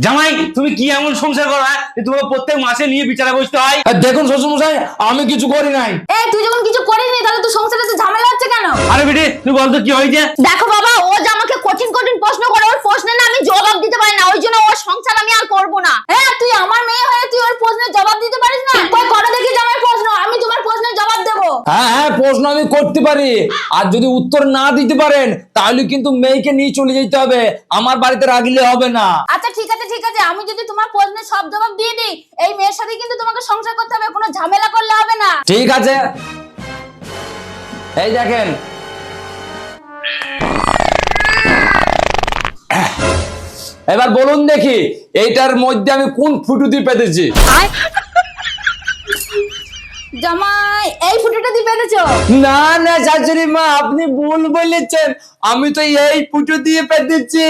জামাই তুমি কি এমন সংসার করো হ্যাঁ? যে তোমাকে প্রত্যেক মাসে নিয়ে বিচারে বসতে হয়। দেখুন শ্বশুরমশাই, আমি কিছু করি নাই। এই তুই যখন কিছু করিসনি তাহলে তুই সংসারে তো ঝামেলা হচ্ছে কেন? আরে বেটি তুই বলতো কি হয়েছে? দেখো বাবা, ও যে আমাকে কঠিন কঠিন প্রশ্ন করে, ওর প্রশ্নের না আমি জবাব দিতে পারি না, ওই জন্য ওর সংসার আমি আর করব না। হ্যাঁ, তুই আমার মেয়ে হয়ে তুই ওর প্রশ্নের জবাব দিতে পারিস না? কই করো দেখি জামাই প্রশ্ন, আমি তোমার প্রশ্নের জবাব দেব। হ্যাঁ হ্যাঁ, প্রশ্ন আমি করতে পারি। আর যদি উত্তর না দিতে পারেন তাহলে কিন্তু মেয়েকে নিয়ে চলে যেতে হবে, আমার বাড়িতে রাখলে হবে না। আচ্ছা ঠিক আছে ঠিক আছে, আমি যদি তোমার প্রশ্নের সব জবাব দিয়ে দিই, এই মেয়ের সাথে কিন্তু তোমাকে সংসার করতে হবে, কোনো ঝামেলা করলে হবে না। ঠিক আছে, এই দেখেন। এবার বলুন দেখি, এইটার মধ্যে আমি কোন ফুটো দিয়ে পেতেছি? জামাই এই ফুটোটা দিয়ে পেতেছো? না না শাশুড়ি মা, আপনি ভুল বলেছেন, আমি তো এই ফুটো দিয়ে পেতেছি।